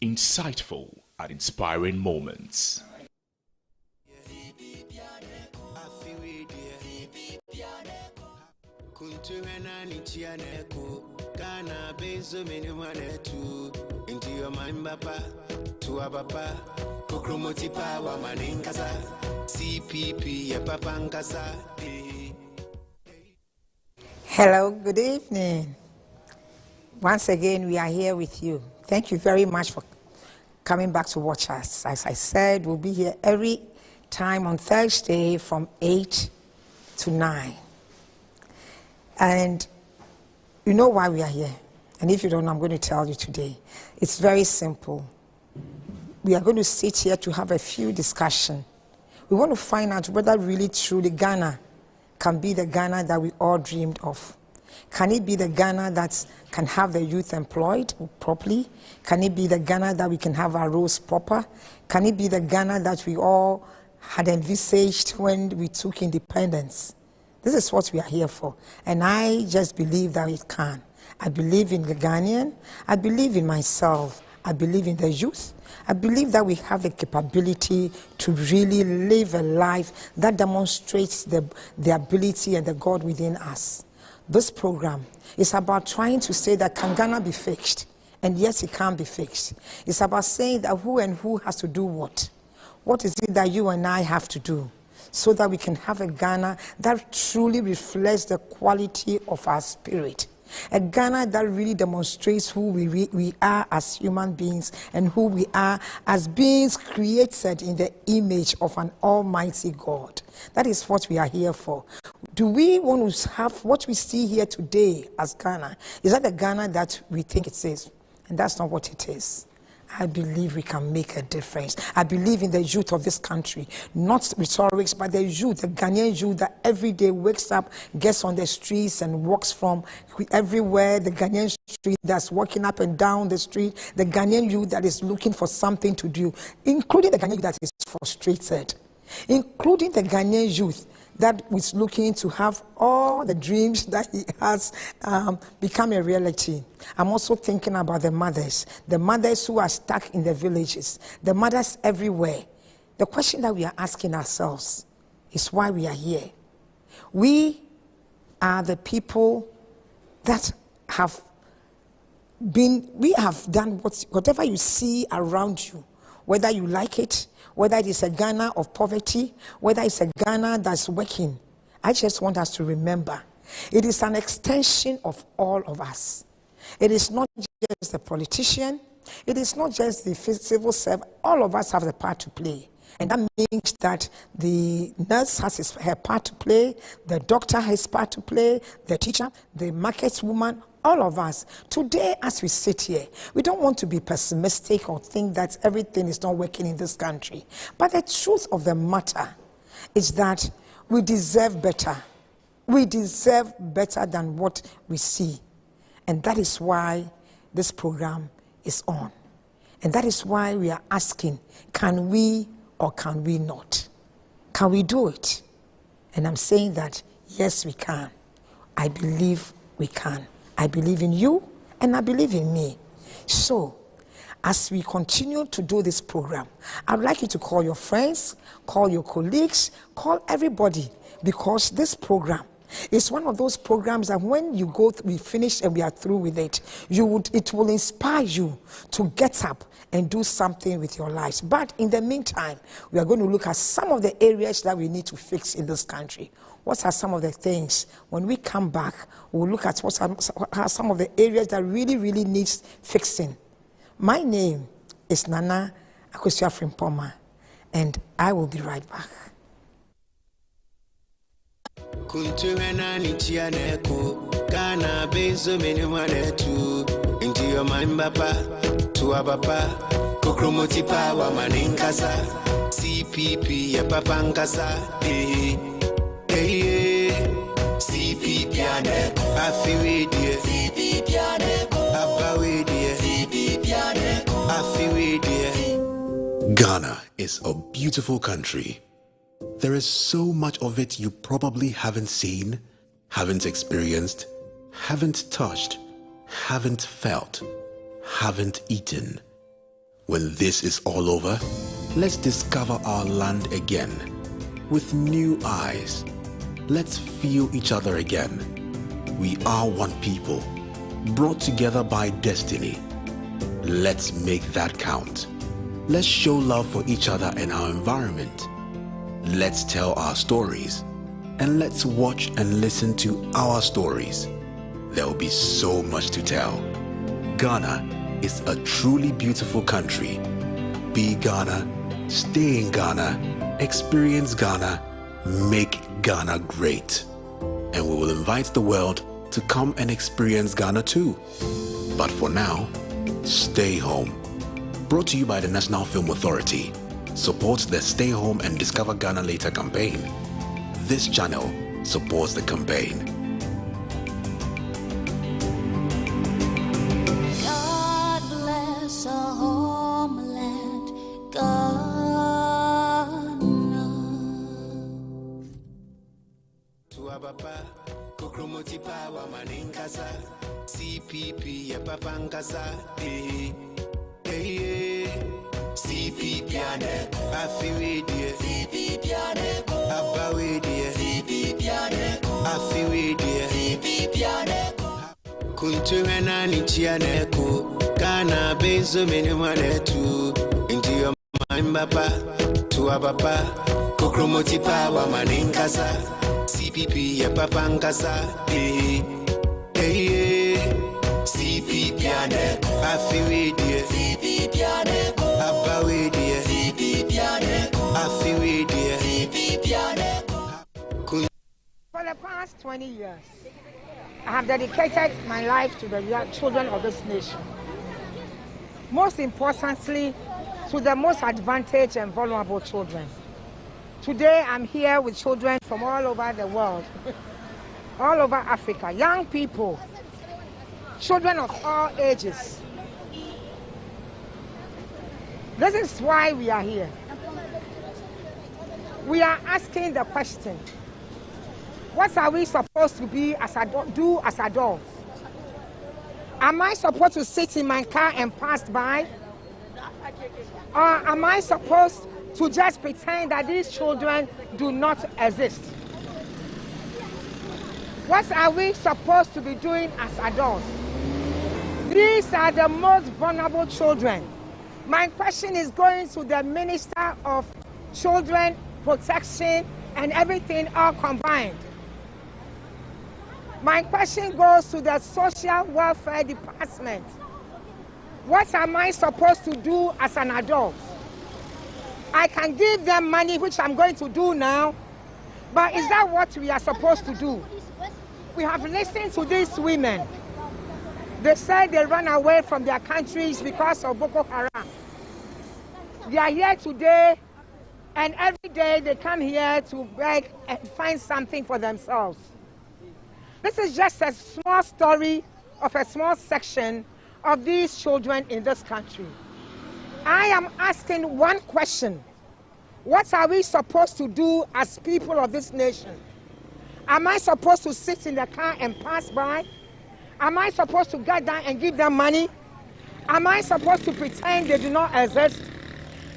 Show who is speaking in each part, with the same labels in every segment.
Speaker 1: insightful and inspiring moments.
Speaker 2: CPP
Speaker 3: Hello, good evening. Once again, we are here with you. Thank you very much for coming back to watch us. As I said, we'll be here every time on Thursday from 8 to 9. And you know why we are here. And if you don't know, I'm going to tell you today. It's very simple. We are going to sit here to have a few discussions. We want to find out whether really truly Ghana can be the Ghana that we all dreamed of. Can it be the Ghana that can have the youth employed properly? Can it be the Ghana that we can have our roads proper? Can it be the Ghana that we all had envisaged when we took independence? This is what we are here for. And I just believe that it can. I believe in the Ghanaian. I believe in myself. I believe in the youth. I believe that we have the capability to really live a life that demonstrates the ability and the God within us. This program is about trying to say that can Ghana be fixed? And yes, it can be fixed. It's about saying that who and who has to do what. What is it that you and I have to do so that we can have a Ghana that truly reflects the quality of our spirit? A Ghana that really demonstrates who we are as human beings and who we are as beings created in the image of an almighty God. That is what we are here for. Do we want to have what we see here today as Ghana? Is that the Ghana that we think it is? And that's not what it is. I believe we can make a difference. I believe in the youth of this country, not rhetorics, but the youth, the Ghanaian youth that every day wakes up, gets on the streets and walks from everywhere, the Ghanaian street that's walking up and down the street, the Ghanaian youth that is looking for something to do, including the Ghanaian youth that is frustrated, including the Ghanaian youth that is looking to have all the dreams that he has become a reality. I'm also thinking about the mothers who are stuck in the villages, the mothers everywhere. The question that we are asking ourselves is why we are here. We are the people that have done whatever you see around you, whether you like it, whether it is a Ghana of poverty, whether it's a Ghana that's working. I just want us to remember, it is an extension of all of us. It is not just the politician, it is not just the civil servant. All of us have the part to play. And that means that the nurse has her part to play, the doctor has his part to play, the teacher, the market woman, all of us. Today, as we sit here, we don't want to be pessimistic or think that everything is not working in this country. But the truth of the matter is that we deserve better. We deserve better than what we see. And that is why this program is on. And that is why we are asking, can we or can we not? Can we do it? And I'm saying that, yes, we can. I believe we can. I believe in you and I believe in me. So, as we continue to do this program, I'd like you to call your friends, call your colleagues, call everybody, because this program is one of those programs that when you we finish and we are through with it, it will inspire you to get up and do something with your lives. But in the meantime, we are going to look at some of the areas that we need to fix in this country. What are some of the things? When we come back, we'll look at what are some of the areas that really, really needs fixing. My name is Nana Akosua Frimpoma, and I will be right back.
Speaker 2: CPP
Speaker 4: Ghana is a beautiful country. There is so much of it you probably haven't seen, haven't experienced, haven't touched, haven't felt, haven't eaten. When this is all over, let's discover our land again with new eyes. Let's feel each other again. We are one people, brought together by destiny. Let's make that count. Let's show love for each other and our environment. Let's tell our stories, and let's watch and listen to our stories. There will be so much to tell. Ghana is a truly beautiful country. Be Ghana, stay in Ghana, experience Ghana, make Ghana great. And we will invite the world to come and experience Ghana too. But for now, stay home. Brought to you by the National Film Authority. Supports the Stay Home and Discover Ghana Later campaign. This channel supports the campaign.
Speaker 5: God bless our homeland, Ghana.
Speaker 2: Tuabapa, Kokromoti Power Maninkasa, CPP Yapapankasa, CPP ane, Afiwe dear, CPP ane, Abawe dear, CPP ane, Afiwe dear, CPP ane, Kuntumena Nichianeko, Ghana Benzo Minimanetu, into your mind, Papa, Tuabapa, Kokromoti Power Maninkasa, CPP Yapapankasa, CPP ane, Afiwe dear, CPP ane, Abawe dear, CPP ane, Afiwe dear, CPP ane.
Speaker 3: For the past 20 years, I have dedicated my life to the children of this nation. Most importantly, to the most advantaged and vulnerable children. Today, I'm here with children from all over the world, all over Africa, young people, children of all ages. This is why we are here. We are asking the question, what are we supposed to be do as adults? Am I supposed to sit in my car and pass by? Or am I supposed to just pretend that these children do not exist? What are we supposed to be doing as adults? These are the most vulnerable children. My question is going to the Minister of Children Protection and everything all combined. My question goes to the Social Welfare Department. What am I supposed to do as an adult? I can give them money, which I'm going to do now, but is that what we are supposed to do? We have listened to these women. They said they ran away from their countries because of Boko Haram. They are here today, and every day they come here to beg and find something for themselves. This is just a small story of a small section of these children in this country. I am asking one question. What are we supposed to do as people of this nation? Am I supposed to sit in the car and pass by? Am I supposed to get down and give them money? Am I supposed to pretend they do not exist?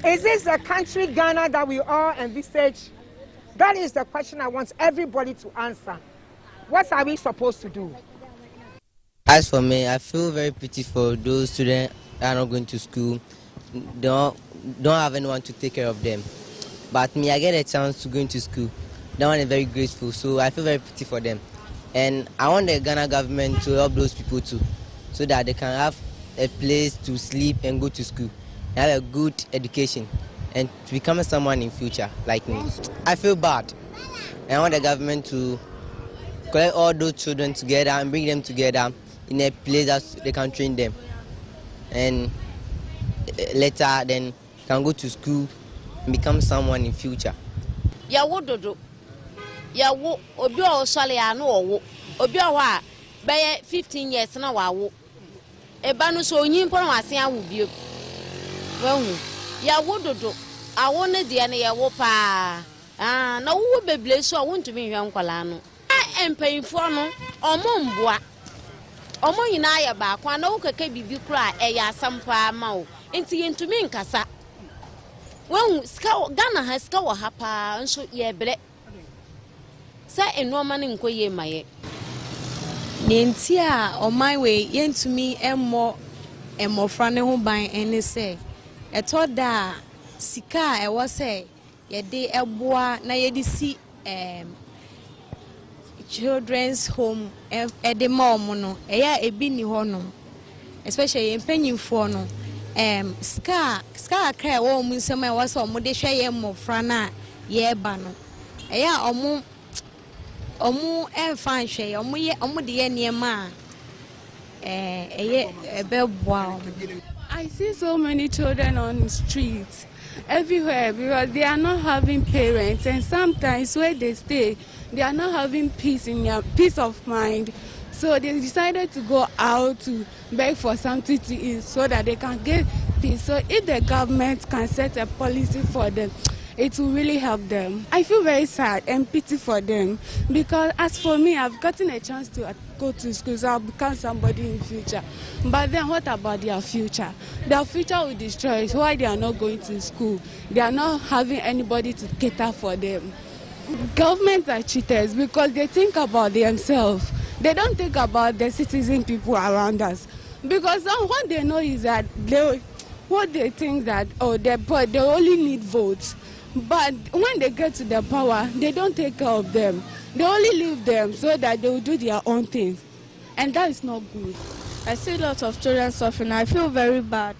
Speaker 3: Is this the country Ghana that we all envisage? That is the question I want everybody to answer. What are we supposed to do?
Speaker 6: As for me, I feel very pity for those students that are not going to school, don't have anyone to take care of them. But me, I get a chance to go into school. That one is very grateful, so I feel very pity for them. And I want the Ghana government to help those people too, so that they can have a place to sleep and go to school, and have a good education, and to become someone in future like me. I feel bad, and I want the government to collect all those children together and bring them together in a place that they can train them, and later then can go to school and become someone in future.
Speaker 7: Yawo obi o sole ya no owo obi o wa be 15 years na wa wo e ba no so onyin pon wase awu bio wahu yawo dodo awo ne de ne yawo pa na wo beble so wo ntumi hwe nkwala no empanyfo no omo nyina ya ba kwa na wo keke bibi kura e ya asampa ma wo enti yentumi nkasa wen ska Ghana ha ska wo hapa nso ye bre sa enoma ne nkoye maye
Speaker 8: nenti a oman we yentumi emofra ne ho ban ene se etoda sika e wo se yede eboa na yede si children's home ede mom no eya ebi ni ho no especially empanyimfo no ska kra wo mu nsema e wo se omo de hwe ye mofra na ye ba no eya omo fan hwe omo de ye niema
Speaker 9: I see so many children on the streets everywhere because they are not having parents, and sometimes where they stay they are not having peace of mind, so they decided to go out to beg for something to eat so that they can get peace. So if the government can set a policy for them, it will really help them. I feel very sad and pity for them because as for me, I've gotten a chance to go to school, so I'll become somebody in the future. But then what about their future? Their future will destroy why they are not going to school. They are not having anybody to cater for them. Governments are cheaters because they think about themselves. They don't think about the citizen people around us. Because what they know is that they think that they only need votes. But when they get to the power, they don't take care of them. They only leave them so that they will do their own things. And that is not good.
Speaker 10: I see lots of children suffering. I feel very bad.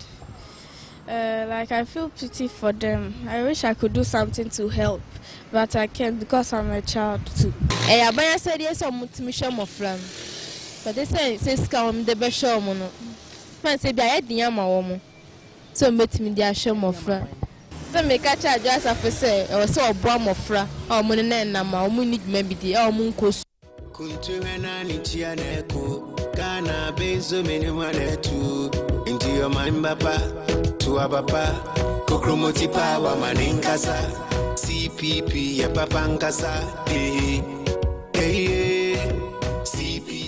Speaker 10: Like I feel pity for them. I wish I could do something to help, but I can't because I'm a child too.
Speaker 8: Abaya said yes, I'm to friend. But they say scam the best show mono. Man say be I had the yama woman. So met me their show more friend. So me catch a just after say or so bomb of fra or money nama or money maybe the or moon coast.
Speaker 2: Kuntuena nichianeko Kana benzo minimanetu Into your mind papa Tua papa Kokromoti power maninkasa CPP ya papankasa Hey hey CPP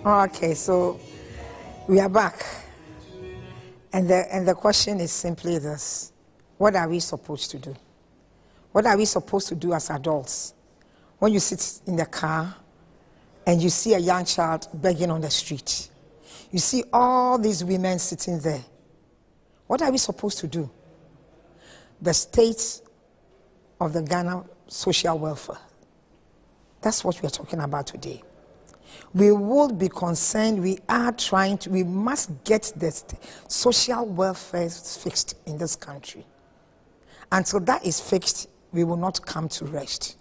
Speaker 3: Okay, so we are back, and the question is simply this: what are we supposed to do? What are we supposed to do as adults when you sit in the car and you see a young child begging on the street? You see all these women sitting there. What are we supposed to do? The state of the Ghana social welfare. That's what we are talking about today. We will be concerned, we must get the social welfare fixed in this country. Until that is fixed, we will not come to rest.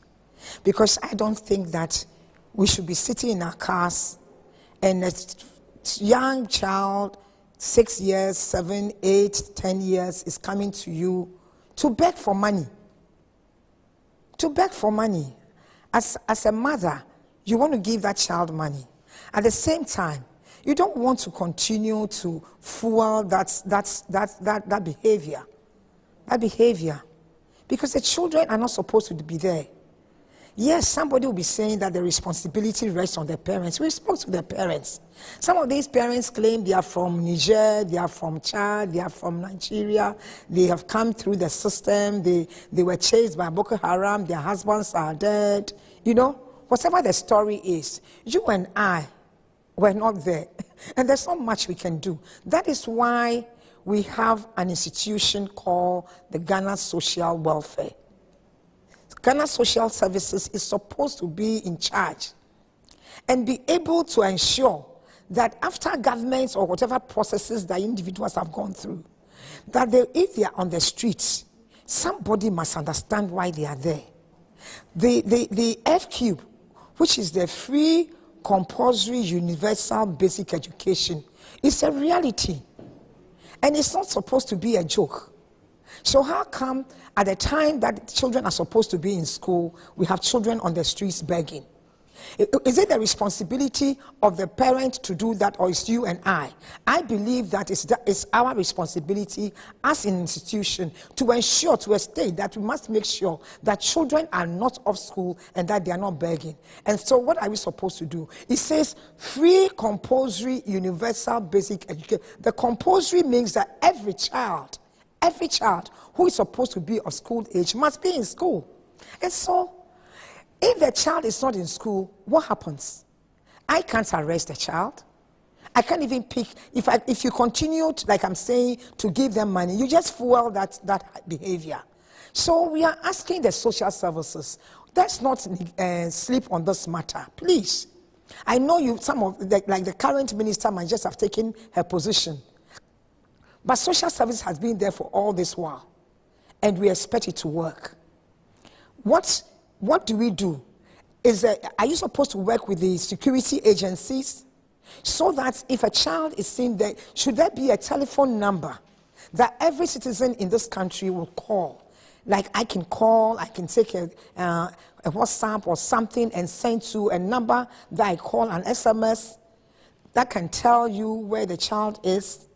Speaker 3: Because I don't think that we should be sitting in our cars and a young child, 6 years, 7, 8, 10 years, is coming to you to beg for money. To beg for money. As a mother, you want to give that child money. At the same time, you don't want to continue to fuel that behavior. That behavior. Because the children are not supposed to be there. Yes, somebody will be saying that the responsibility rests on the parents. We spoke to the parents. Some of these parents claim they are from Niger, they are from Chad, they are from Nigeria. They have come through the system. They were chased by Boko Haram. Their husbands are dead. You know, whatever the story is, you and I were not there. And there's not much we can do. That is why we have an institution called the Ghana Social Welfare. Ghana Social Services is supposed to be in charge and be able to ensure that after governments or whatever processes that individuals have gone through, that if they are on the streets, somebody must understand why they are there. The FQ, which is the free, compulsory, universal basic education, is a reality. And it's not supposed to be a joke. So how come at the time that children are supposed to be in school, we have children on the streets begging? Is it the responsibility of the parent to do that, or is you and I? I believe that it's our responsibility as an institution to ensure, to a state, that we must make sure that children are not off school and that they are not begging. And so what are we supposed to do? It says free, compulsory, universal, basic education. The compulsory means that every child who is supposed to be of school age must be in school. And so, if the child is not in school, what happens? I can't arrest the child. I can't even pick. If you continue, like I'm saying, to give them money, you just fuel that behavior. So we are asking the social services, let's not sleep on this matter, please. I know like the current minister might just have taken her position, but social service has been there for all this while, and we expect it to work. What do we do? Are you supposed to work with the security agencies so that if a child is seen there, should there be a telephone number that every citizen in this country will call? Like I can call, I can take a WhatsApp or something and send to a number that I call, an SMS that can tell you where the child is.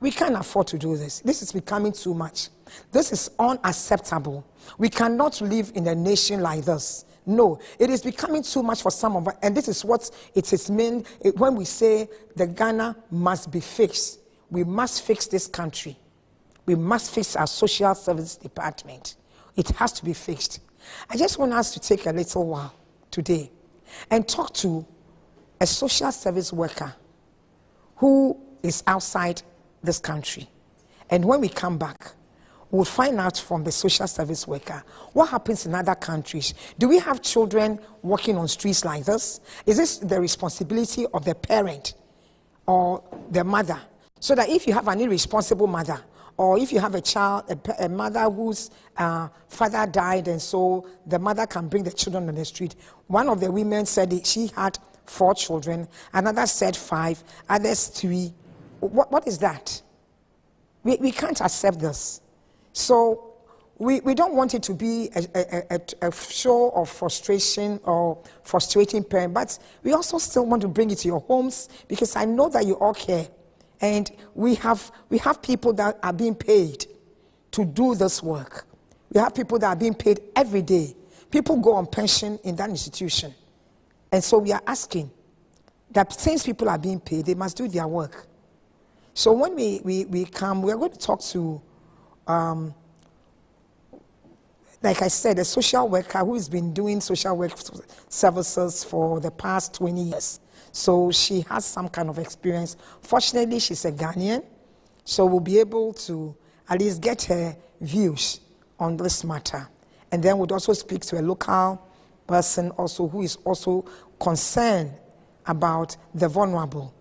Speaker 3: We can't afford to do this. This is becoming too much. This is unacceptable. We cannot live in a nation like this. No, it is becoming too much for some of us. And this is what it is meant when we say the Ghana must be fixed. We must fix this country. We must fix our social service department. It has to be fixed. I just want us to take a little while today and talk to a social service worker who is outside this country. And when we come back, we'll find out from the social service worker what happens in other countries. Do we have children walking on streets like this? Is this the responsibility of the parent or the mother? So that if you have an irresponsible mother, or if you have a child, a mother whose father died, and so the mother can bring the children on the street. One of the women said she had 4 children, another said 5, others 3. What is that? We can't accept this. So we don't want it to be a show of frustration or frustrating parent, but we also still want to bring it to your homes, because I know that you all care. And we have people that are being paid to do this work. We have people that are being paid every day. People go on pension in that institution. And so we are asking that since people are being paid, they must do their work. So when we come, we are going to talk to, like I said, a social worker who has been doing social work services for the past 20 years. So she has some kind of experience. Fortunately, she's a Ghanaian, so we'll be able to at least get her views on this matter. And then we'll also speak to a local person also who is also concerned about the vulnerable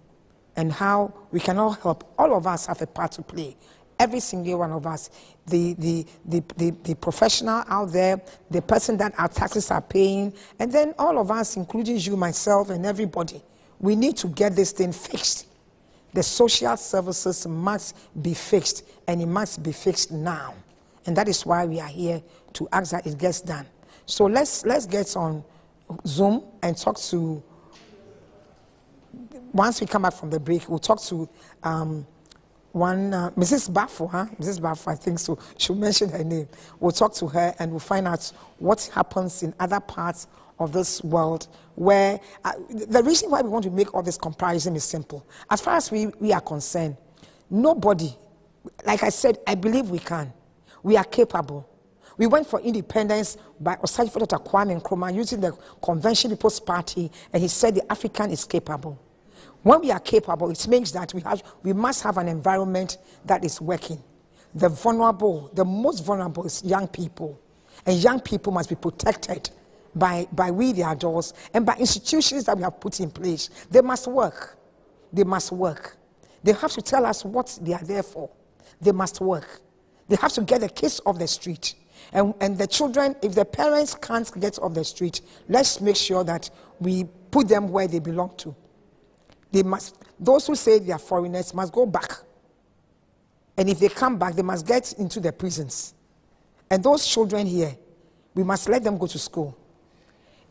Speaker 3: and how we can all help. All of us have a part to play. Every single one of us, the professional out there, the person that our taxes are paying, and then all of us, including you, myself, and everybody, we need to get this thing fixed. The social services must be fixed, and it must be fixed now. And that is why we are here, to ask that it gets done. So let's get on Zoom and talk to, once we come back from the break, we'll talk to Mrs. Bafo, Mrs. Bafo, I think so. She'll mention her name. We'll talk to her and we'll find out what happens in other parts of this world where the reason why we want to make all this comparison is simple. As far as we are concerned, nobody, like I said, I believe we can. We are capable. We went for independence by Osajifo Dr. Kwame Nkrumah using the Convention People's Party, and he said the African is capable. When we are capable, it means that we must have an environment that is working. The vulnerable, the most vulnerable is young people. And young people must be protected by we, the adults, and by institutions that we have put in place. They must work. They must work. They have to tell us what they are there for. They must work. They have to get the kids off the street. And the children, if the parents can't get off the street, let's make sure that we put them where they belong to. Those who say they are foreigners must go back. And if they come back, they must get into the prisons. And those children here, we must let them go to school.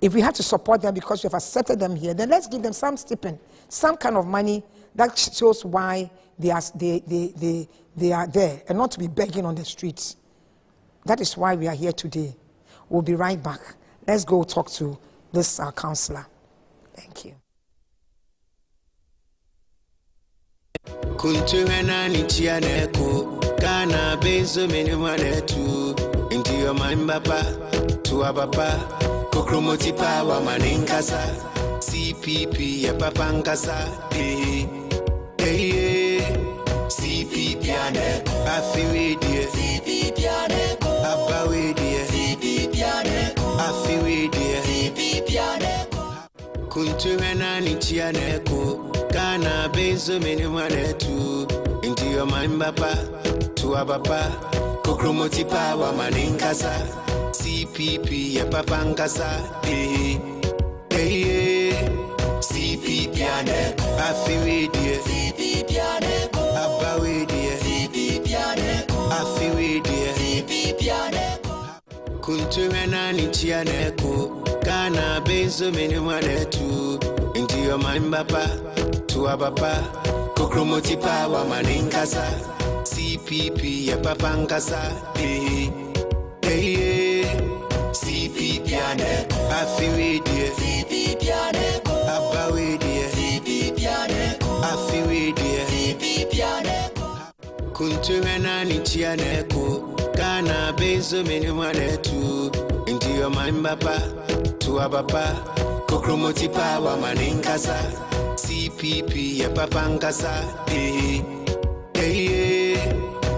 Speaker 3: If we have to support them because we have accepted them here, then let's give them some stipend, some kind of money that shows why they are there, and not to be begging on the streets. That is why we are here today. We'll be right back. Let's go talk to this counselor. Thank you.
Speaker 2: Kuntuhenani chianeko kana benzo menemanetu into your mind papa to abapa kokromoti power maninkasa CPP ya papangasa CPP aneko afiwe die CPP aneko abawe die CPP aneko afiwe die CPP aneko kuntuhenani chianeko kana benzo menemanetu into your mind papa to abapa kokromoti power maninkasa CPP ya papangasa CPP aneko afiwe die CPP aneko abawe die CPP aneko afiwe die CPP aneko kuntuhenani chianeko kana benzo menemanetu into your mind papa to abapa kokromoti power maninkasa CPP ya papangasa CPP aneko afiwe die CPP aneko abawe die CPP aneko afiwe die CPP aneko kuntuhenani chianeko kana benzo menemanetu into your mind papa to abapa kokromoti power maninkasa CPP ya papangasa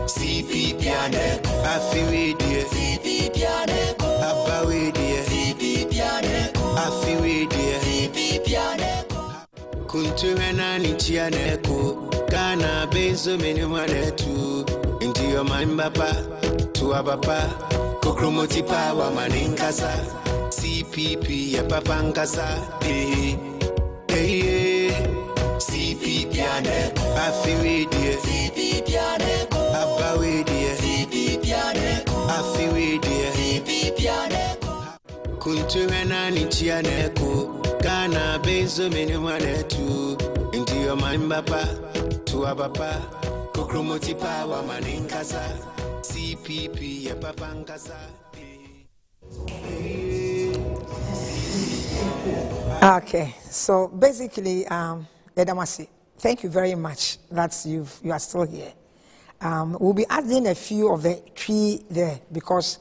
Speaker 2: CPP aneko afiwe die CPP aneko abawe die CPP aneko afiwe die CPP aneko kuntuhenani chianeko kana benzo menemanetu into your mind papa to abapa kokromoti power maninkasa CPP ya papangasa CPP aneko afiwe die CPP aneko abawe die CPP aneko afiwe die CPP aneko kuntuhenani chianeko kana benzo menemanetu into your mind papa to abapa kokromoti power maninkasa CPP ya papangasa.
Speaker 3: Okay, so basically, Edamasi, thank you very much that you are still here. We'll be adding a few of the tree there because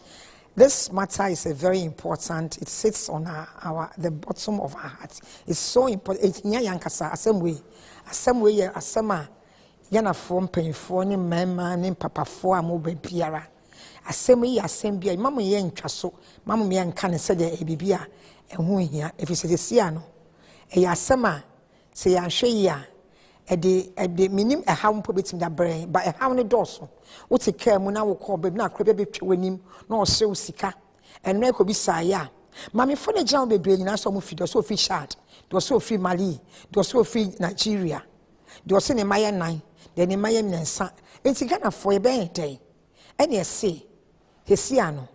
Speaker 3: this matter is a very important. It sits on the bottom of our heart. It's so important. It's yankasa same way asema yana form painful ni mema ni papa fo amu biara. Asem yi asem bia mama ye ntwaso mama me nka ne se de ebibia ehu hia efise se ya no e asem a se ya hwe yi a ede minim ehaw mpo betim da brɛ ba ehaw ne dɔso wote ka mu na wo kɔ ba na akra be twa wanim na ɔhye wo sika ɛno ekɔ bi saa ya mame fo ne gyan bebre nyina so mo fi do so fi Chad do so fi Mali do so fi Nigeria do so ne maye nan de ne maye mnensa enti Ghana fo e ben den ɛne ɛse hesiano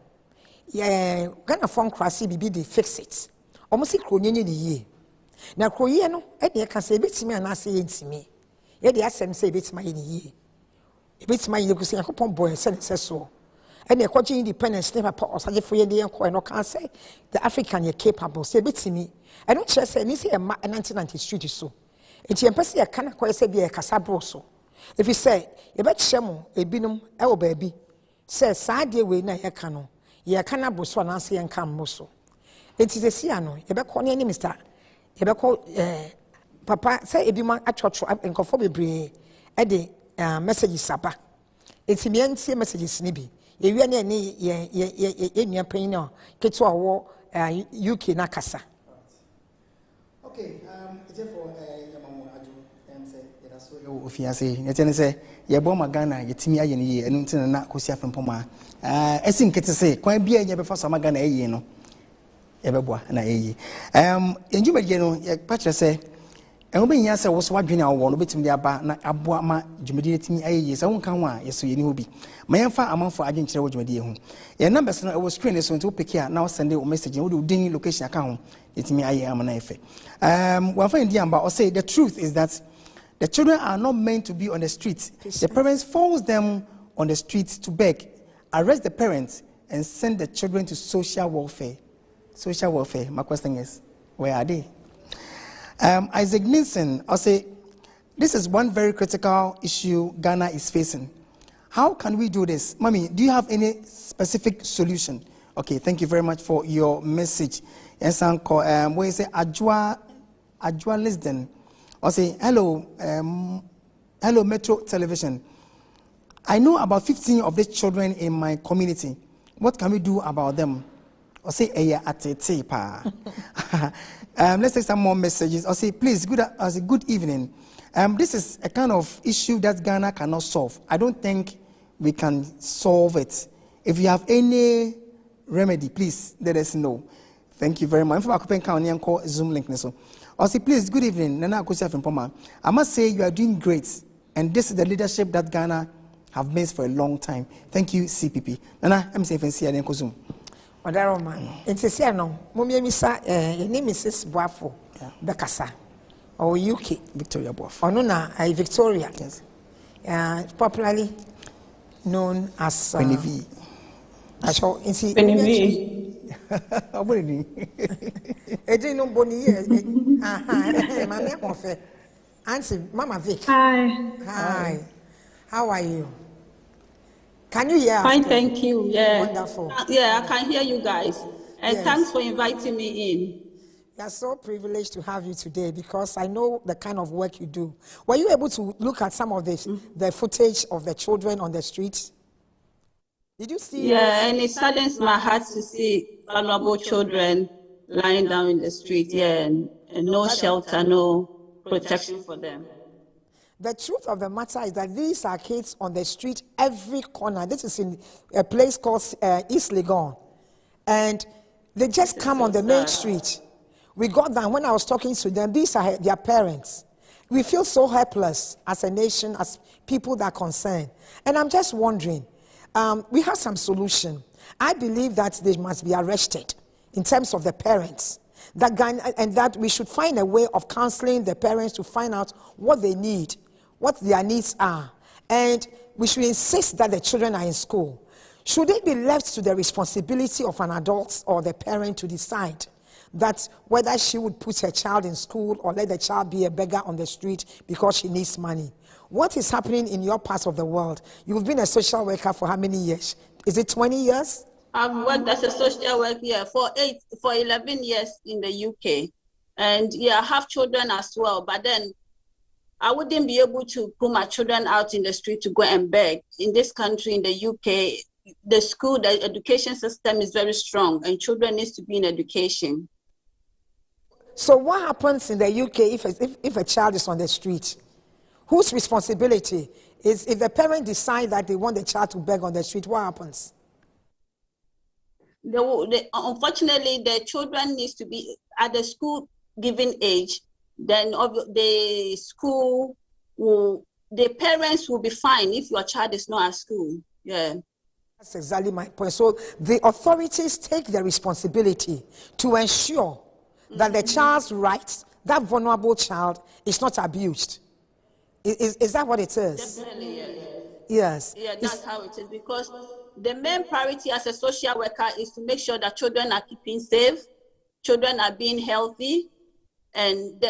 Speaker 3: Ghana fo nkrasi bibi de fix it ɔmo si kronyenye ne yie na kroye no e ka se betimi anase yentimi ye de asem se betimi ye ne yie betimi ye kusi yakopon boy se ne so e na ekoje independence ne papa osaje fo ye de enko e no kan say the African ye capable se betimi e no kire se ni se e ma 1990 street so enti empese ye kana ko se bia e kasa bro so if you say ye be kire mo ebinom e wo ba bi se saa de we na ye ka no ye kana bo so na se ye nka mo so enti se sia no ye be ko ne ni Mr. Yebeko papa say ebima atwotwo enkofo bebre e de messages saba enti me antie messages ni bi ye wi na ne ye nua pan no keto awo UK na kasa.
Speaker 11: Okay, it's for yamamu aju say that so yo ofiase ne say ye bo magana yetimi aye ne ye enu ntina na kosi afempoma esin kete say kwan bia ye be fa so magana aye no ebeboa na eyi enjumedie no ye patche say and we been say was what junior one between the aba na aboa ma dwumadi timi aye say won kan wa yeso yeni hobi ma yemfa amanfo agye nkire wo dwumadi hu ye numbers no was screen so nti pick here now send a message wo do din location aka ho etimi aye amana efe we find the amba or say the truth is that the children are not meant to be on the street. The parents force them on the street to beg, arrest the parents, and send the children to social welfare. Social welfare. My question is, where are they? Isaac Nielsen, I'll say, this is one very critical issue Ghana is facing. How can we do this? Mommy, do you have any specific solution? Okay, thank you very much for your message. Yes, Uncle. Where you say, Ajwa Lisden. I'll say, hello, hello, Metro Television. I know about 15 of these children in my community. What can we do about them? I'll say, let's take some more messages. I'll say, please, good evening. This is a kind of issue that Ghana cannot solve. I don't think we can solve it. If you have any remedy, please let us know. Thank you very much. Zoom link. I'll say, please, good evening. Nana Akosia from Poma. I must say you are doing great, and this is the leadership that Ghana have missed for a long time. Thank you, CPP. Nana, I'm safe and see you. Zoom.
Speaker 3: Madam man, it's a siano. Mummy Missa, your name is Mrs. Buafo, Bekasa, or UK.
Speaker 11: Victoria Buafo.
Speaker 3: Or Nuna, Victoria.
Speaker 11: Yes.
Speaker 3: Popularly known as
Speaker 11: Penny V.
Speaker 3: Penny V. Auntie, Mama Vic.
Speaker 12: Hi.
Speaker 3: How are you? Can you hear us?
Speaker 12: Fine, thank you. Yeah.
Speaker 3: Wonderful.
Speaker 12: Yeah, I can hear you guys. And yes. Thanks for inviting me in.
Speaker 3: We are so privileged to have you today because I know the kind of work you do. Were you able to look at some of the footage of the children on the streets? Did you see?
Speaker 12: Yeah, and it saddens my heart to see vulnerable children lying down in the street, and no shelter, no protection for them.
Speaker 3: The truth of the matter is that these are kids on the street every corner. This is in a place called East Legon. And they just come on the main street. We got them when I was talking to them. These are their parents. We feel so helpless as a nation, as people that are concerned. And I'm just wondering, we have some solution. I believe that they must be arrested in terms of the parents. And that we should find a way of counseling the parents to find out what they need, what their needs are. And we should insist that the children are in school. Should it be left to the responsibility of an adult or the parent to decide that whether she would put her child in school or let the child be a beggar on the street because she needs money? What is happening in your part of the world? You've been a social worker for how many years? Is it 20 years?
Speaker 12: I've worked as a social worker for 11 years in the UK. And yeah, I have children as well. But then I wouldn't be able to put my children out in the street to go and beg. In this country, in the UK, the education system is very strong and children need to be in education.
Speaker 3: So what happens in the UK if a child is on the street? Whose responsibility is if the parent decide that they want the child to beg on the street? What happens?
Speaker 12: Unfortunately, the children needs to be at the school given age. Then the parents will be fine if your child is not at school. Yeah.
Speaker 3: That's exactly my point. So the authorities take the responsibility to ensure that the child's rights, that vulnerable child, is not abused. Is that what it is?
Speaker 12: Definitely, yes.
Speaker 3: Yes.
Speaker 12: Yeah, that's how it is. Because the main priority as a social worker is to make sure that children are keeping safe, children are being healthy, and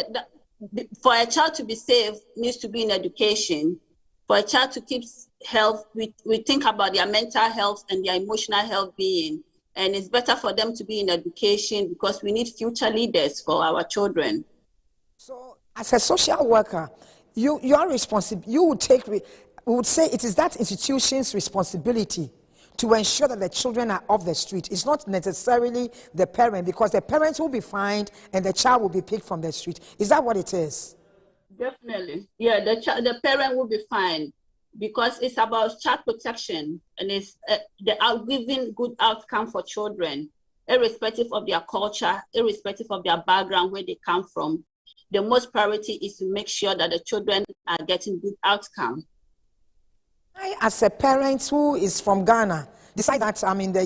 Speaker 12: for a child to be safe needs to be in education. For a child to keep health, we think about their mental health and their emotional health-being. And it's better for them to be in education because we need future leaders for our children.
Speaker 3: So as a social worker, you are responsible. You would say it is that institution's responsibility to ensure that the children are off the street. It's not necessarily the parent, because the parents will be fined and the child will be picked from the street. Is that what it is?
Speaker 12: Definitely. Yeah, the parent will be fined because it's about child protection and it's giving good outcome for children, irrespective of their culture, irrespective of their background, where they come from. the most priority is to make sure that the children are getting good outcome.
Speaker 3: I, as a parent who is from Ghana, decide that I'm in the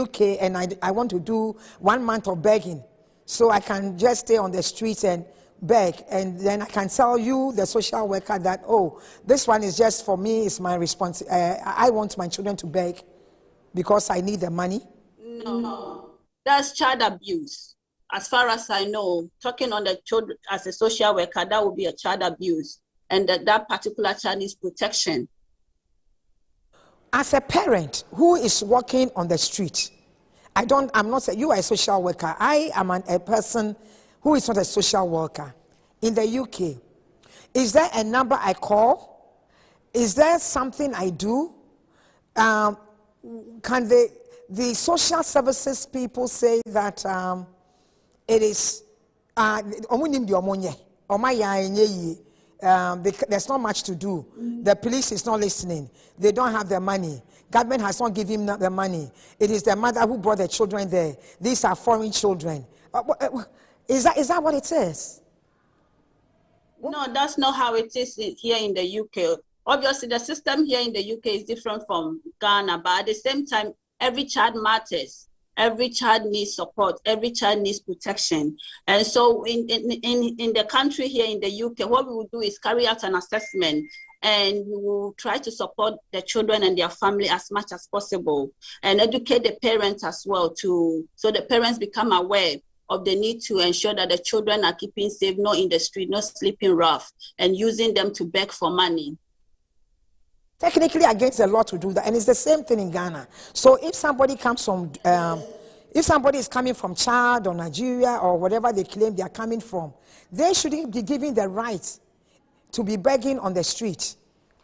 Speaker 3: UK and I want to do 1 month of begging, so I can just stay on the streets and beg, and then I can tell you, the social worker, that, oh, this one is just for me, it's my response. I want my children to beg because I need the money.
Speaker 12: No, that's child abuse. As far as I know, talking on the children as a social worker, that would be a child abuse, and that particular child needs protection.
Speaker 3: As a parent who is walking on the street, I'm not saying you are a social worker. I am a person who is not a social worker. In the UK, is there a number I call? Is there something I do? Can the social services people say that it is there's not much to do. The police is not listening. They don't have the money. Government has not given them the money. It is the mother who brought the children there. These are foreign children. Is that what it is?
Speaker 12: No, that's not how it is here in the UK. Obviously, the system here in the UK is different from Ghana, but at the same time, every child matters. Every child needs support. Every child needs protection. And so in the country here in the UK, what we will do is carry out an assessment, and we will try to support the children and their family as much as possible, and educate the parents as well, so the parents become aware of the need to ensure that the children are keeping safe, not in the street, not sleeping rough, and using them to beg for money.
Speaker 3: Technically against the law to do that, and it's the same thing in Ghana. So if somebody comes from, if somebody is coming from Chad or Nigeria or whatever they claim they are coming from, they shouldn't be given the right to be begging on the street.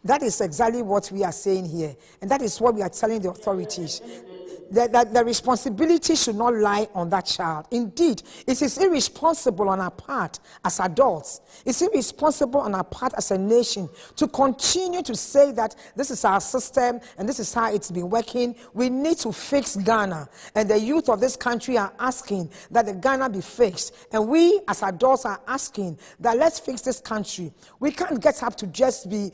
Speaker 3: That is exactly what we are saying here, and that is what we are telling the authorities. That the responsibility should not lie on that child. Indeed, it is irresponsible on our part as adults. It's irresponsible on our part as a nation to continue to say that this is our system and this is how it's been working. We need to fix Ghana. And the youth of this country are asking that the Ghana be fixed. And we as adults are asking that let's fix this country. We can't get up to just be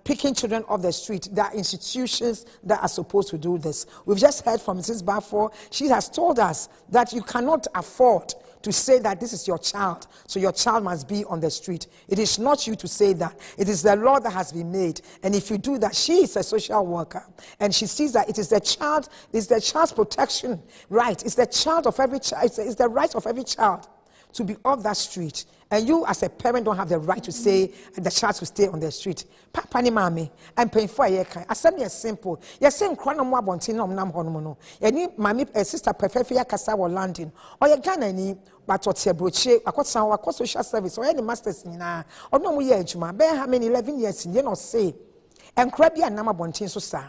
Speaker 3: picking children off the street. There are institutions that are supposed to do this. We've just heard from Mrs. Bafor. She has told us that you cannot afford to say that this is your child, so your child must be on the street. It is not you to say that. It is the law that has been made. And if you do that, she is a social worker, and she sees that it is the child, it's the child's protection right. It's the child of every child. It's the right of every child to be off that street. And you as a parent don't have the right to say the child should stay on the street. Papa ni mami, I'm paying for a year. I said it's simple. You're saying Kwana Mwa Bontina Nam Honomono. Yani mami sister Perfefia Kasa or London. Or you Ghana ni but what's your broche, I got some social service or any masters in or no year juma. Bear how many 11 years in you know say. And Krabby and Nama Bontin so sa.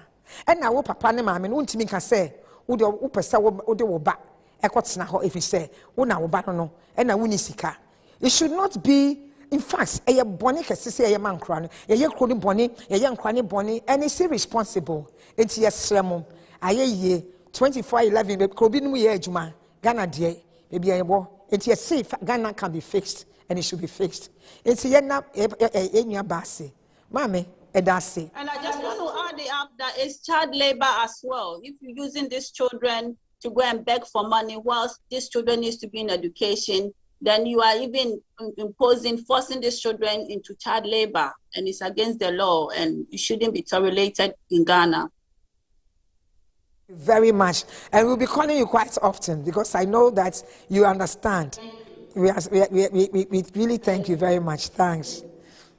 Speaker 3: And now Papa ni mami, Untimi can say, Udo Upesa Udo back. If you say, Una Obano, and a Winisika. It should not be, in fact, a bonnie can say a man cranny, a young crony bonnie, a young cranny bonnie, and it's irresponsible. It's yes, Sermon. I ye 24/11, the Cobin we Juma, Ghana dear, maybe a war. It's yes, safe, Ghana can be fixed, and it should be fixed. It's yena in your bassy. Mammy, a dassy.
Speaker 12: And I just want to add up that it's child labor as well. If you're using these children to go and beg for money whilst these children needs to be in education, then you are even forcing these children into child labor, and it's against the law, and it shouldn't be tolerated in Ghana.
Speaker 3: Very much, and we'll be calling you quite often because I know that you understand. We really thank you very much. Thanks.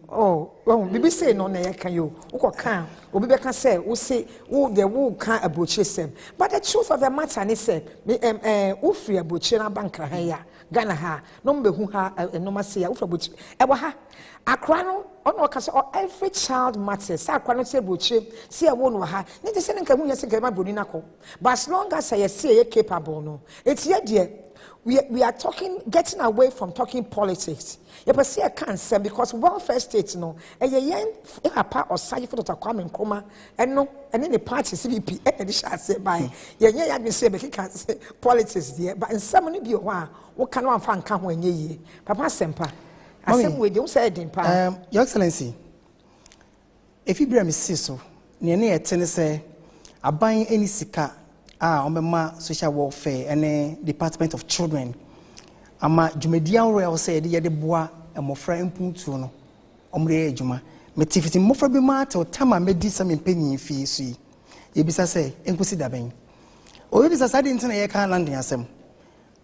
Speaker 3: Oh, bibi say no na yeka yo. Uko kan, obi be kan say, we say, the wo kan abuche sem. But the truth of the matter is say, wo free abuche na bankra ha ya. Ghana ha, no mbe hu ha no ma say ya, wo free abuche. E wa ha. Akra no, ono ka say every child matters. Say akra no say abuche, say e wo no ha. Ne dey say nka hu ya say nka ma boni na ko. But as long as I say you capable no, it's here there. we are talking, getting away from talking politics. You can see I can't say because welfare states, no, and a part of Saji for the Kwame Nkrumah, and no, and then the party CPP, and the shall say by, yeah, me say, but he can't say politics there, but in some many be a while, what can one find come when ye, Papa Sempa? I said, we don't say it,
Speaker 11: Your Excellency, if you bring me so, near Tennessee, I buy any sika. On social welfare and Department of Children. Ama Jumedia Royal said the bois and Mofra impuntu no. Omre Juma. Metifiti Mofra be mat or Tama made some penny fee see. Yebisa say, Enkusida Ben. Or this aside internet landing asem.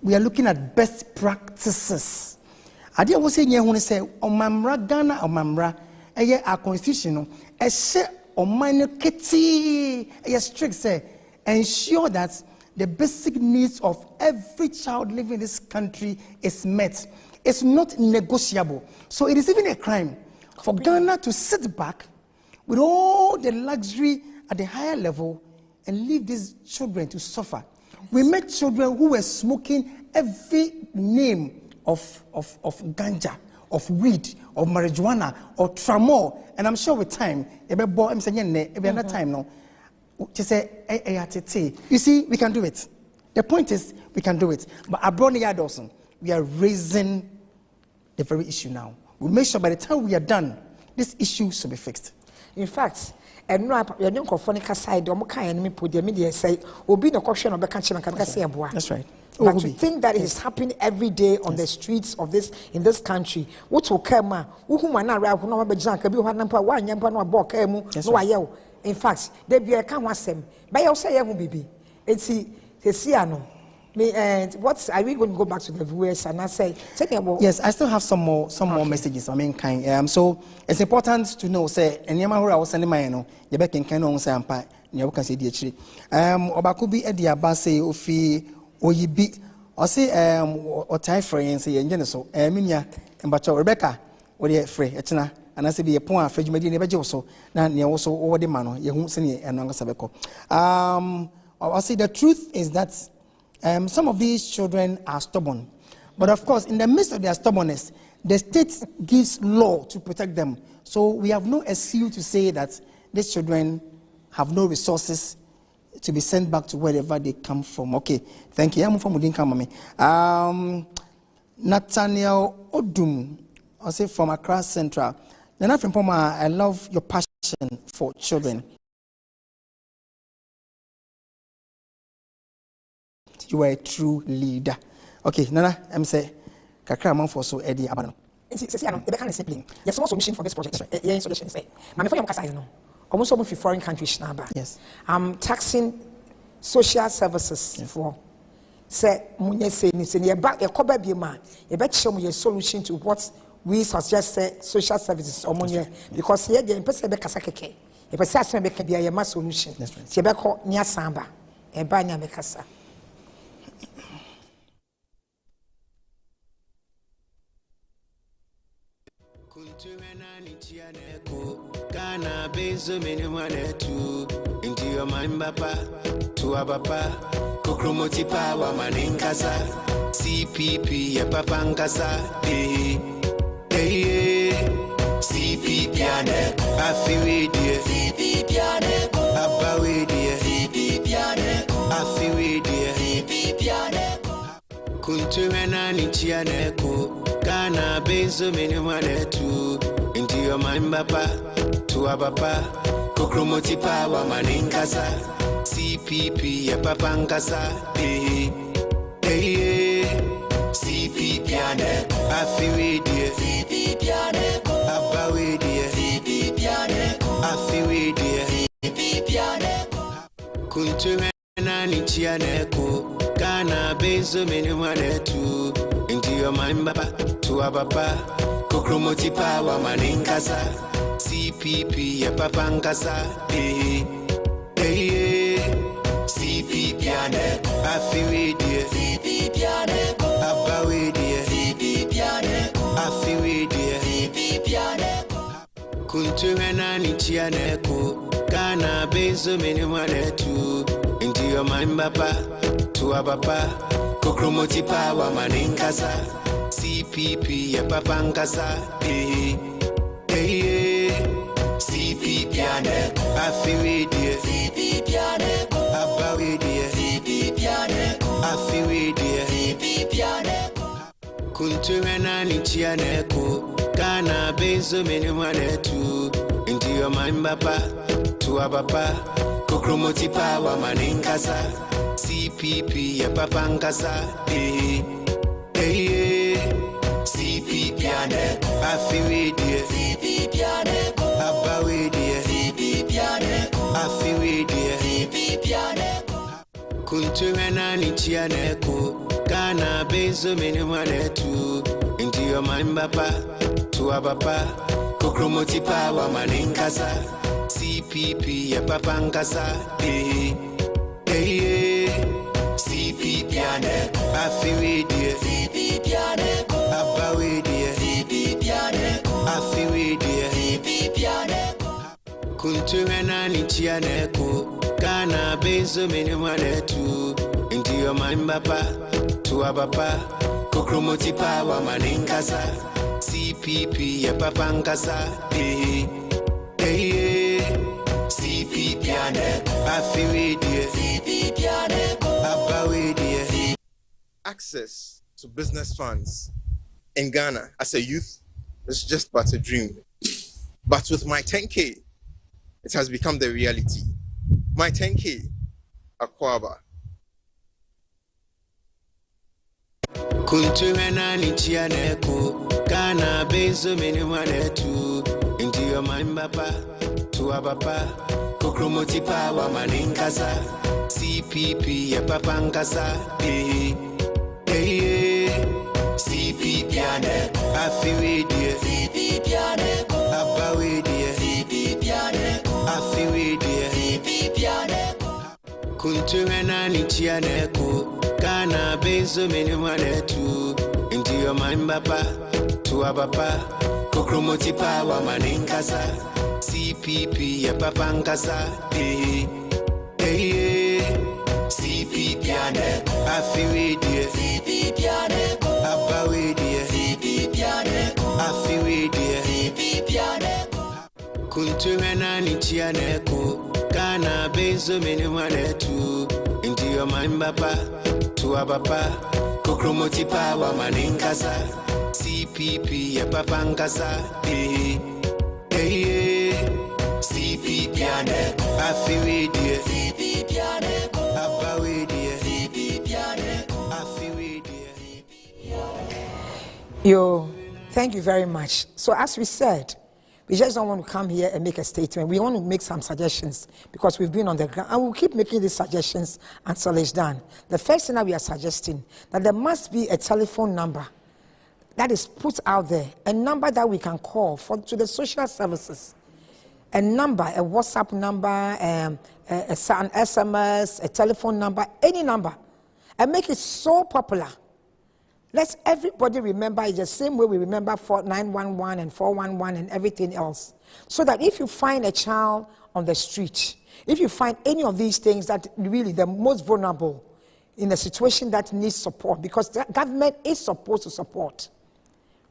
Speaker 11: We are looking at best practices. Adia was saying, you want to say, O Mamra Ghana or Mamra, a year our constitution, a share or minor kitty, a strict say. Ensure that the basic needs of every child living in this country is met. It's not negotiable. So it is even a crime for Ghana to sit back with all the luxury at the higher level and leave these children to suffer. We met children who were smoking every name of ganja, of weed, of marijuana, or tramol. And I'm sure with time, I'm saying, every time now. To say, you see, we can do it. The point is, we can do it. But abroad the Dawson, we are raising the very issue now. We make sure by the time we are done, this issue should be fixed.
Speaker 3: In fact, and no, you don't confonica side, or Mokai and me put the media say, will be no question of the country.
Speaker 11: That's right.
Speaker 3: But to think that it is happening every day on the streets of this in this country, what will come? Who are not right? No, but Janka, you have number one, Yampa, no, Bock, no, in fact, they be a can was them. But you say, young baby, it's the and what are we going to go back to the viewers and I say, tell me about.
Speaker 11: Yes, I still have some more messages. I mean, kind. So it's important to know, say, and Yamahura was sending my no, you back in Canon Sampa, you can see the tree. Obakubi Edia Basse, Ofi, Oyibi, or say, or tie free and say, and Geneso, Minia, and Bacho Rebecca, or the free, etna. And I say be a point for you made never also now also over the man you won't send and Sabeko. I'll say the truth is that some of these children are stubborn, but of course in the midst of their stubbornness the state gives law to protect them, so we have no excuse to say that these children have no resources to be sent back to wherever they come from. Okay, thank you. I'm from Nathaniel Odum, I'll say from Accra Central. Nana Frimpoma, I love your passion for children. You are a true leader. Okay, Nana, I'm saying, Kakra man for so Eddie Abano.
Speaker 3: The kind of simply, there's no solution for this project. Yeah, solution say. My friend Kasa, no. Almost all foreign countries now.
Speaker 11: Yes.
Speaker 3: I'm taxing social services for. Say, Munye say, ni say, a cover be man. You bet show me a solution to what. We suggest social services or money because here the person be kasakeke. The person be be a mass solution. She be called nya samba e ba nya be kasa.
Speaker 2: Kana benzo mene manetu into your mind papa to abapa kokromoti power maninkasa CPP ya papangasa CPP ane afiwe die CPP ane abawe die CPP ane afiwe die CPP ane kuntuena ni tiane ko kana benzo mene manetu into your mind papa to abapa kokromoti power maninkasa CPP ya papangasa CPP ane afiwe die CPP ane abawe die CPP ane afiwe die CPP ane kuntuena ni tiane ko kana benzo mene manetu into your mind papa to abapa kokromoti power maninkasa CPP ya papangasa CPP ane afiwe die CPP ane abawe die CPP ane afiwe die CPP ane kuntuena ni tiane ko kana benzo mene manetu into your mind papa to abapa Kokromoti power maninkasa. CPP ya papankasa. CPP ane afiridie. CPP ane abaridie. CPP ane afiridie. CPP ane kunturena nichiane ko kana benzo menumane tu into your mind papa to abapa kokromoti power maninkasa. CPP ya papankasa. CPP ane afiridie. CPP ane abaridie. CPP ane afiridie. CPP ane kunturena nichiane ko kana benzo menumane tu into your mind papa to abapa kokromoti power maninkasa. CPP ya papankasa. CPP ane afiridie. CPP ane abaridie. CPP ane afiridie. CPP ane kunturena nichiane ko kana benzo menumane tu into your mind papa to abapa kokromoti power maninkasa. CPP ya papankasa. CPP ane afiridie. CPP ane abaridie.
Speaker 13: Access to business funds in Ghana as a youth is just but a dream. But with my 10K, it has become the reality. My 10K, Akwaba.
Speaker 2: Kunturena nichiane ko kana benzo menumane tu into your mind papa to abapa kokromoti power maninkasa. CPP ya papankasa. CPP ane afiridie. CPP ane abaridie. CPP ane afiridie. CPP ane kunturena nichiane ko kana benzo menumane tu into your mind papa to abapa kokromoti power maninkasa. CPP ya papankasa. CPP ane afiridie. CPP ane abaridie. CPP ane afiridie. CPP ane kunturena nichiane ko kana benzo menumane tu into your mind papa to abapa kokromoti power maninkasa. CPP ya papankasa. CPP ane afiridie. CPP ane abaridie. CPP ane afiridie.
Speaker 3: Yo, thank you very much. So as we said, we just don't want to come here and make a statement. We want to make some suggestions because we've been on the ground and we'll keep making these suggestions until it's done. The first thing that we are suggesting that there must be a telephone number that is put out there, a number that we can call to the social services, a number, a WhatsApp number, an SMS, a telephone number, any number, and make it so popular. Let everybody remember it the same way we remember 911 and 411 and everything else. So that if you find a child on the street, if you find any of these things that really the most vulnerable in a situation that needs support, because the government is supposed to support,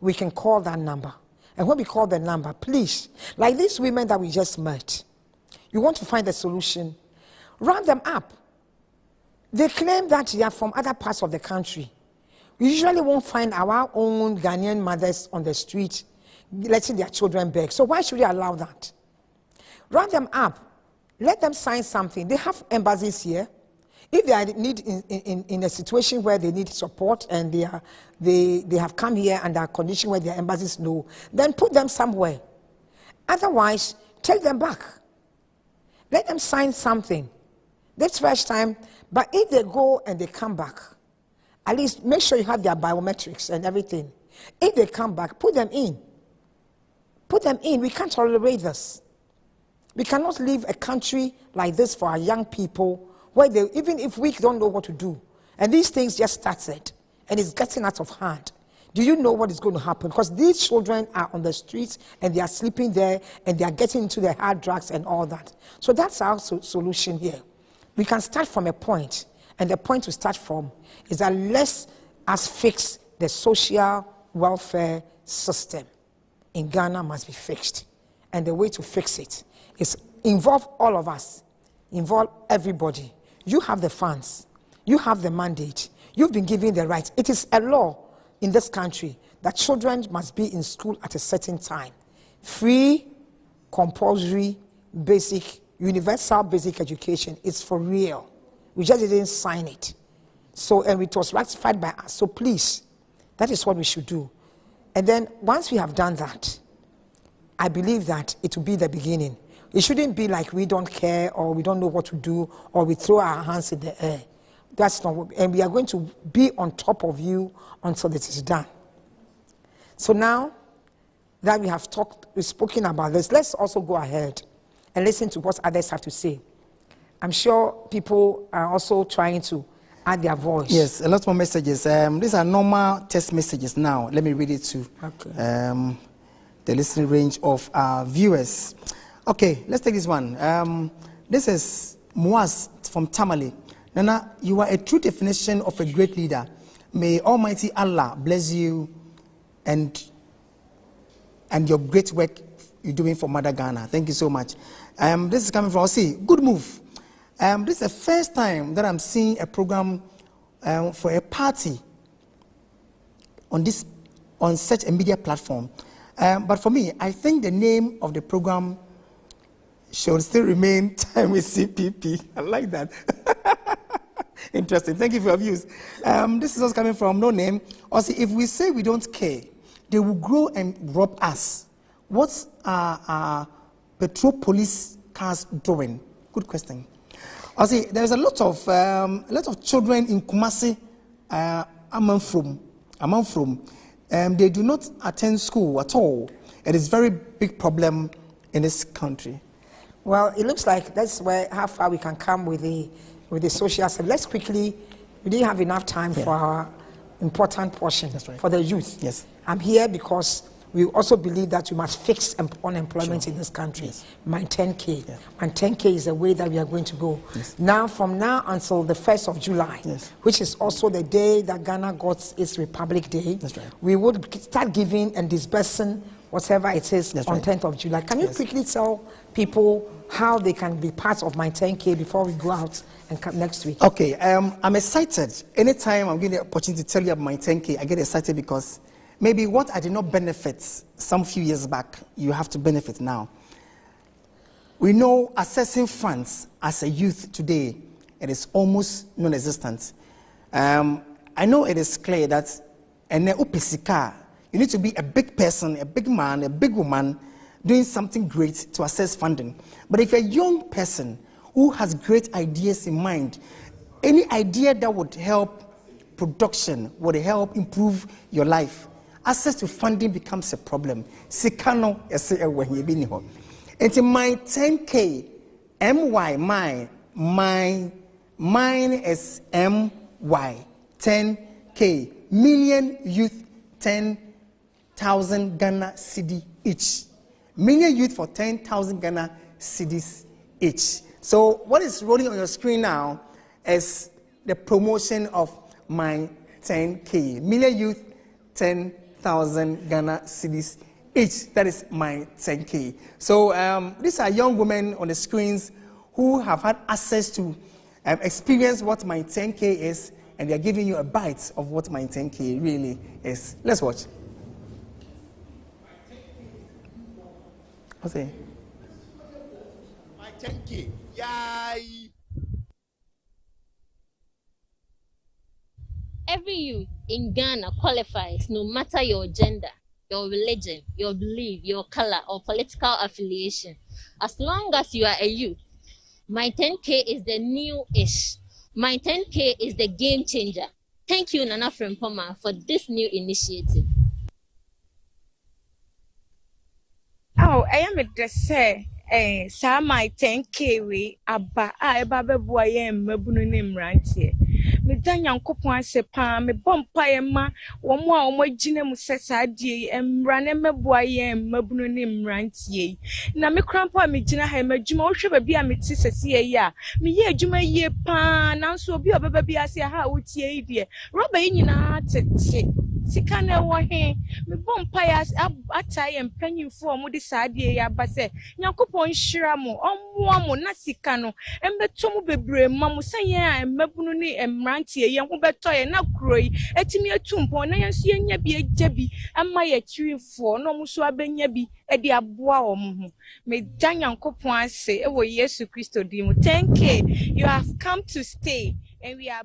Speaker 3: we can call that number. And when we call the number, please, like these women that we just met, you want to find a solution, round them up. They claim that they are from other parts of the country. We usually won't find our own Ghanaian mothers on the street letting their children beg. So why should we allow that? Round them up. Let them sign something. They have embassies here. If they are in a situation where they need support and they have come here under a condition where their embassies know, then put them somewhere. Otherwise, take them back. Let them sign something. This first time, but if they go and they come back, at least make sure you have their biometrics and everything. If they come back, put them in. Put them in. We can't tolerate this. We cannot leave a country like this for our young people where they, even if we don't know what to do, and these things just started, and it's getting out of hand. Do you know what is going to happen? Because these children are on the streets, and they are sleeping there, and they are getting into the hard drugs and all that. So that's our solution here. We can start from a point, And the point to start from is that let's us fix the social welfare system in Ghana must be fixed. And the way to fix it is involve all of us, involve everybody. You have the funds, you have the mandate, you've been given the rights. It is a law in this country that children must be in school at a certain time. Free, compulsory, basic, universal basic education is for real. We just didn't sign it. So, and it was ratified by us. So please, that is what we should do. And then once we have done that, I believe that it will be the beginning. It shouldn't be like we don't care or we don't know what to do or we throw our hands in the air. That's not what, and we are going to be on top of you until it is done. So now that we've spoken about this, let's also go ahead and listen to what others have to say. I'm sure people are also trying to add their voice.
Speaker 11: Yes, a lot more messages. These are normal text messages now. Let me read it to the listening range of our viewers. Okay, let's take this one. This is Muaz from Tamale. Nana, you are a true definition of a great leader. May Almighty Allah bless you and your great work you're doing for Mother Ghana. Thank you so much. This is coming from Osi. Good move. This is the first time that I'm seeing a program for a party on such a media platform. But for me, I think the name of the program should still remain Time with CPP. I like that. Interesting. Thank you for your views. This is also coming from No Name. Also, if we say we don't care, they will grow and rob us. What's our petrol police cars doing? Good question. Also, there's a lot of children in Kumasi, I'm from. They do not attend school at all. It is a very big problem in this country.
Speaker 3: Well, it looks like that's how far we can come with the social aspect. Let's quickly, we didn't have enough time for our important portion for the youth.
Speaker 11: Yes.
Speaker 3: I'm here because we also believe that we must fix unemployment in this country.
Speaker 11: Yes.
Speaker 3: My 10K. Yeah. My 10K is the way that we are going to go.
Speaker 11: Yes.
Speaker 3: Now, from now until the 1st of July, which is also the day that Ghana got its Republic Day, we would start giving and disbursing whatever it is on 10th of July. Can you quickly tell people how they can be part of my 10K before we go out and come next week?
Speaker 11: Okay, I'm excited. Anytime I'm getting the opportunity to tell you about my 10K, I get excited because maybe what I did not benefit some few years back, you have to benefit now. We know accessing funds as a youth today, it is almost non-existent. I know it is clear that you need to be a big person, a big man, a big woman, doing something great to access funding. But if you're a young person who has great ideas in mind, any idea that would help production, would help improve your life, access to funding becomes a problem. Sikano and my 10K, mine is MY, 10K, million youth, 10,000 Ghana cedi each. Million youth for 10,000 Ghana cedis each. So what is rolling on your screen now is the promotion of my 10K. Million youth, 10,000 Ghana cedis each. That is my 10K. So these are young women on the screens who have had access to experience what my 10K is, and they are giving you a bite of what my 10K really is. Let's watch. What's it?
Speaker 14: My 10K. Yay!
Speaker 15: Every youth in Ghana qualifies no matter your gender, your religion, your belief, your color, or political affiliation. As long as you are a youth, my 10K is the new-ish. My 10K is the game changer. Thank you, Nana Frempoma, for this new initiative.
Speaker 16: Oh, I am at the say, my 10K we aba eba bebu aye mbunu ne mrantie. me dan Nyankopon ase pa me bompa ye ma wo mo a wo agina mu sesa die emra ne meboa ye mabunu ne mrantie na me krampa me gina ha madwuma wo hwe ba bia me ti sese ye a me ye adwuma ye pa nanso obi obeba bia se ha wo tie yi de roba yi nyina tete sika na wo he me bompa ya atai empanyimfo mo de saadie ya ba se Nyankopon hira mo ommoa mo na sika no embeto mo bebre ma mo sanye a mabunu ne emrantie ye ho beto ye na kuroi etimi etumpon na yenso yenya bi ejabi ama ye kirifo no mo so abenya bi e de aboa om ho me da Nyankopon ase e wo Yesu Kristo di mo 10K you have come to stay and we are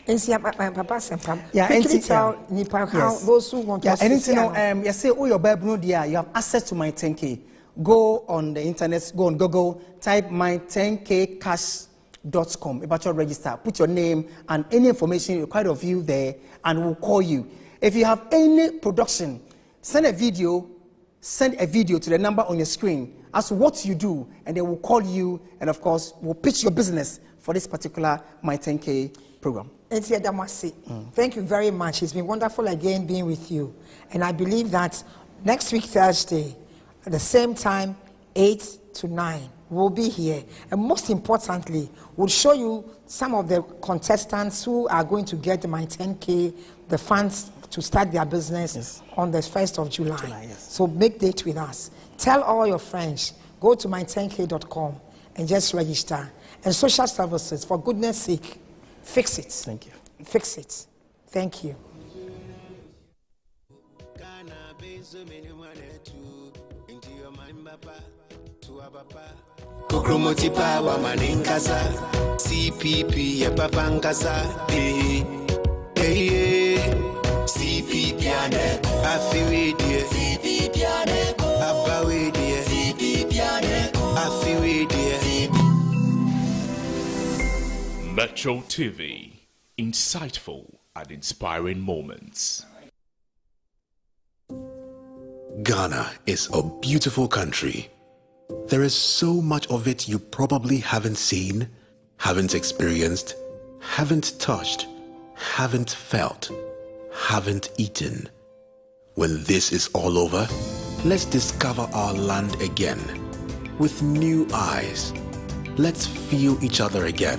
Speaker 3: Papa Sempam. Yeah, quickly tell Nipa how those who want to
Speaker 11: see. You say, oh, your Bible, dear, you have access to my 10K. Go on the internet, go on Google, type my10kcash.com. About your register, put your name and any information required of you there, and we'll call you. If you have any production, send a video to the number on your screen as to what you do, and they will call you, and of course, we'll pitch your business for this particular My 10K program.
Speaker 3: Thank you very much. It's been wonderful again being with you. And I believe that next week, Thursday, at the same time, 8 to 9, we'll be here. And most importantly, we'll show you some of the contestants who are going to get My 10K, the funds to start their business on the 1st of July. So make date with us. Tell all your friends, go to my10k.com and just register. And social services, for goodness sake, fix it.
Speaker 11: Thank you.
Speaker 3: Fix it. Thank you.
Speaker 2: Kokromoti power maninkasa CPP ya papankasa CPP ane afiwedie CPP ane abawedie CPP ane afiwedie.
Speaker 1: Metro TV, insightful and inspiring moments.
Speaker 4: Ghana is a beautiful country. There is so much of it you probably haven't seen, haven't experienced, haven't touched, haven't felt, haven't eaten. When this is all over, let's discover our land again with new eyes. Let's feel each other again